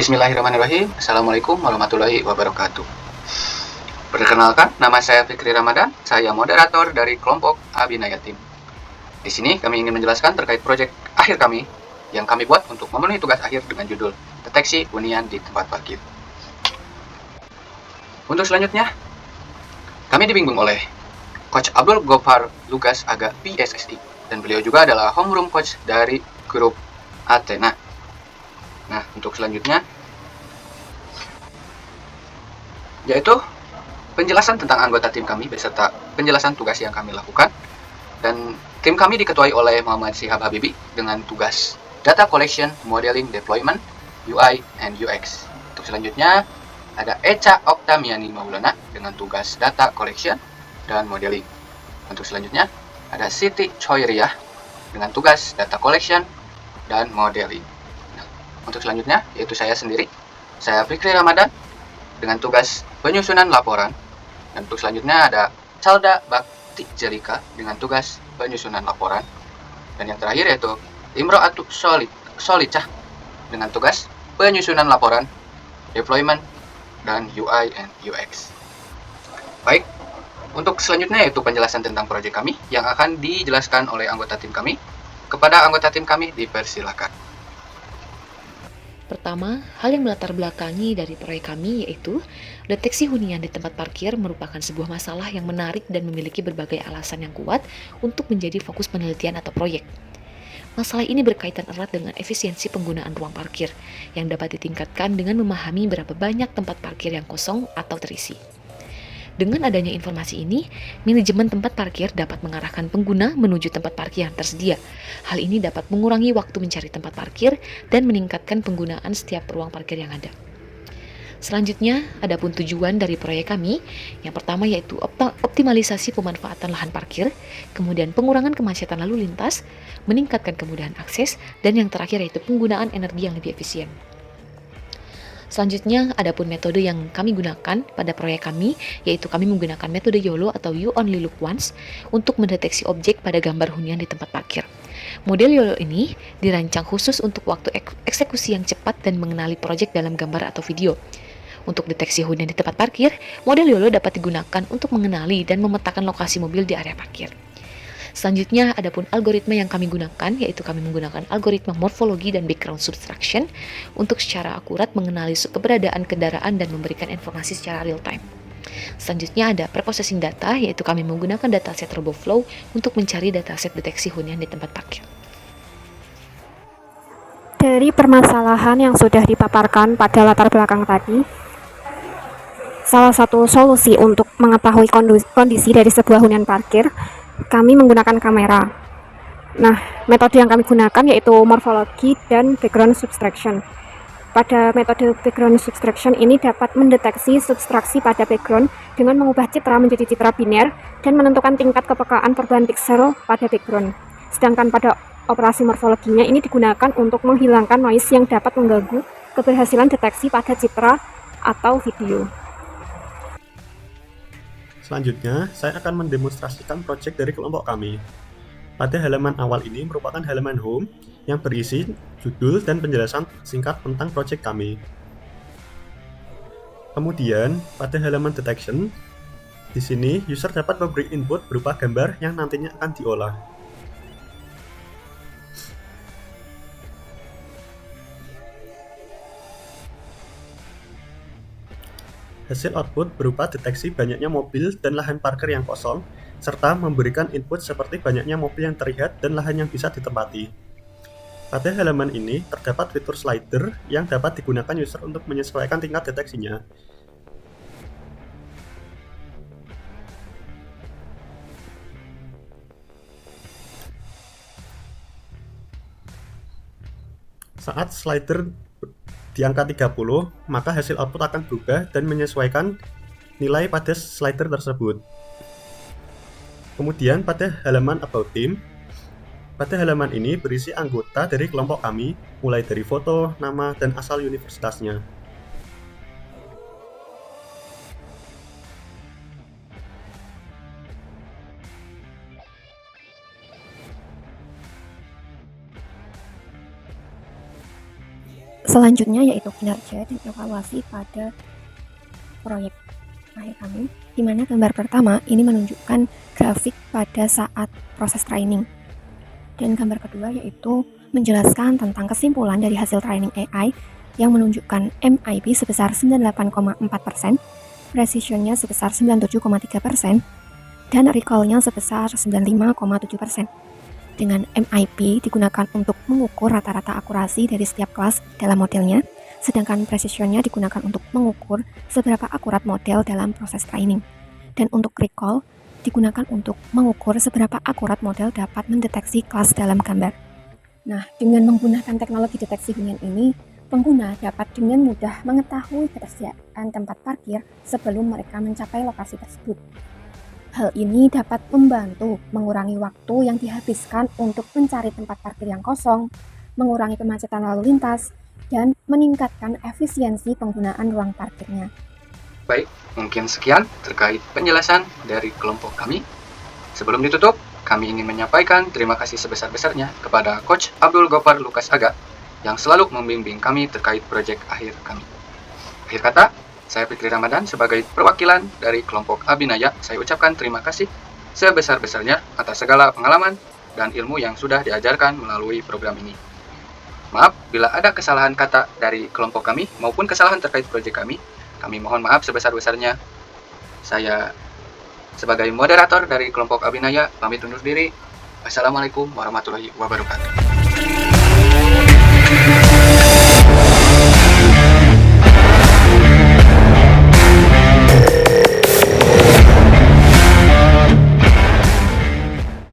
Bismillahirrahmanirrahim. Assalamualaikum warahmatullahi wabarakatuh. Perkenalkan, nama saya Fikri Ramadan. Saya moderator dari kelompok Abinaya Tim. Di sini kami ingin menjelaskan terkait proyek akhir kami yang kami buat untuk memenuhi tugas akhir dengan judul Deteksi Hunian di Tempat Parkir. Untuk selanjutnya, kami dibimbing oleh Coach Abdul Gofar Lugas Aga PSSI, dan beliau juga adalah homeroom coach dari grup Athena. Nah, untuk selanjutnya yaitu penjelasan tentang anggota tim kami beserta penjelasan tugas yang kami lakukan. Dan tim kami diketuai oleh Muhammad Syihab Habibi dengan tugas Data Collection, Modeling, Deployment, UI, and UX. Untuk selanjutnya ada Echa Oktamiani Maulana dengan tugas Data Collection dan Modeling. Untuk selanjutnya ada Siti Choiriyah dengan tugas Data Collection dan Modeling. Untuk selanjutnya, yaitu saya sendiri, saya Fikri Ramadan, dengan tugas penyusunan laporan. Dan untuk selanjutnya ada Calda Bakti Jelika dengan tugas penyusunan laporan. Dan yang terakhir yaitu Imro'atu Solicah dengan tugas penyusunan laporan, deployment, dan UI and UX. Baik, untuk selanjutnya yaitu penjelasan tentang proyek kami yang akan dijelaskan oleh anggota tim kami. Kepada anggota tim kami dipersilakan. Pertama, hal yang melatar belakangi dari proyek kami yaitu deteksi hunian di tempat parkir merupakan sebuah masalah yang menarik dan memiliki berbagai alasan yang kuat untuk menjadi fokus penelitian atau proyek. Masalah ini berkaitan erat dengan efisiensi penggunaan ruang parkir yang dapat ditingkatkan dengan memahami berapa banyak tempat parkir yang kosong atau terisi. Dengan adanya informasi ini, manajemen tempat parkir dapat mengarahkan pengguna menuju tempat parkir yang tersedia. Hal ini dapat mengurangi waktu mencari tempat parkir dan meningkatkan penggunaan setiap ruang parkir yang ada. Selanjutnya, adapun tujuan dari proyek kami, yang pertama yaitu optimalisasi pemanfaatan lahan parkir, kemudian pengurangan kemacetan lalu lintas, meningkatkan kemudahan akses, dan yang terakhir yaitu penggunaan energi yang lebih efisien. Selanjutnya, adapun metode yang kami gunakan pada proyek kami, yaitu kami menggunakan metode YOLO atau You Only Look Once untuk mendeteksi objek pada gambar hunian di tempat parkir. Model YOLO ini dirancang khusus untuk waktu eksekusi yang cepat dan mengenali proyek dalam gambar atau video. Untuk deteksi hunian di tempat parkir, model YOLO dapat digunakan untuk mengenali dan memetakan lokasi mobil di area parkir. Selanjutnya, adapun algoritma yang kami gunakan, yaitu kami menggunakan algoritma morfologi dan background subtraction untuk secara akurat mengenali keberadaan kendaraan dan memberikan informasi secara real time. Selanjutnya ada preprocessing data, yaitu kami menggunakan dataset RoboFlow untuk mencari dataset deteksi hunian di tempat parkir. Dari permasalahan yang sudah dipaparkan pada latar belakang tadi, salah satu solusi untuk mengetahui kondisi dari sebuah hunian parkir, kami menggunakan kamera. Nah, metode yang kami gunakan yaitu morfologi dan background subtraction. Pada metode background subtraction ini dapat mendeteksi subtraksi pada background dengan mengubah citra menjadi citra biner dan menentukan tingkat kepekaan perubahan piksel pada background. Sedangkan pada operasi morfologinya ini digunakan untuk menghilangkan noise yang dapat mengganggu keberhasilan deteksi pada citra atau video. Selanjutnya, saya akan mendemonstrasikan proyek dari kelompok kami. Pada halaman awal ini merupakan halaman home yang berisi judul dan penjelasan singkat tentang proyek kami. Kemudian, pada halaman detection, di sini user dapat memberi input berupa gambar yang nantinya akan diolah. Hasil output berupa deteksi banyaknya mobil dan lahan parkir yang kosong, serta memberikan input seperti banyaknya mobil yang terlihat dan lahan yang bisa ditempati. Pada halaman ini terdapat fitur slider yang dapat digunakan user untuk menyesuaikan tingkat deteksinya. Saat slider di angka 30, maka hasil output akan berubah dan menyesuaikan nilai pada slider tersebut. Kemudian pada halaman About Team, pada halaman ini berisi anggota dari kelompok kami, mulai dari foto, nama, dan asal universitasnya. Selanjutnya yaitu kinerja dan evaluasi pada proyek akhir kami, di mana gambar pertama ini menunjukkan grafik pada saat proses training. Dan gambar kedua yaitu menjelaskan tentang kesimpulan dari hasil training AI yang menunjukkan MIP sebesar 98,4%, precisionnya sebesar 97,3%, dan recall-nya sebesar 95,7%. Dengan MIP digunakan untuk mengukur rata-rata akurasi dari setiap kelas dalam modelnya, sedangkan precisionnya digunakan untuk mengukur seberapa akurat model dalam proses training. Dan untuk recall digunakan untuk mengukur seberapa akurat model dapat mendeteksi kelas dalam gambar. Nah, dengan menggunakan teknologi deteksi hunian ini, pengguna dapat dengan mudah mengetahui ketersediaan tempat parkir sebelum mereka mencapai lokasi tersebut. Hal ini dapat membantu mengurangi waktu yang dihabiskan untuk mencari tempat parkir yang kosong, mengurangi kemacetan lalu lintas, dan meningkatkan efisiensi penggunaan ruang parkirnya. Baik, mungkin sekian terkait penjelasan dari kelompok kami. Sebelum ditutup, kami ingin menyampaikan terima kasih sebesar-besarnya kepada Coach Abdul Gopar Lukas Aga yang selalu membimbing kami terkait proyek akhir kami. Akhir kata, saya Fikri Ramadan sebagai perwakilan dari kelompok Abinaya, saya ucapkan terima kasih sebesar-besarnya atas segala pengalaman dan ilmu yang sudah diajarkan melalui program ini. Maaf bila ada kesalahan kata dari kelompok kami maupun kesalahan terkait proyek kami mohon maaf sebesar-besarnya. Saya sebagai moderator dari kelompok Abinaya pamit undur diri. Wassalamualaikum warahmatullahi wabarakatuh.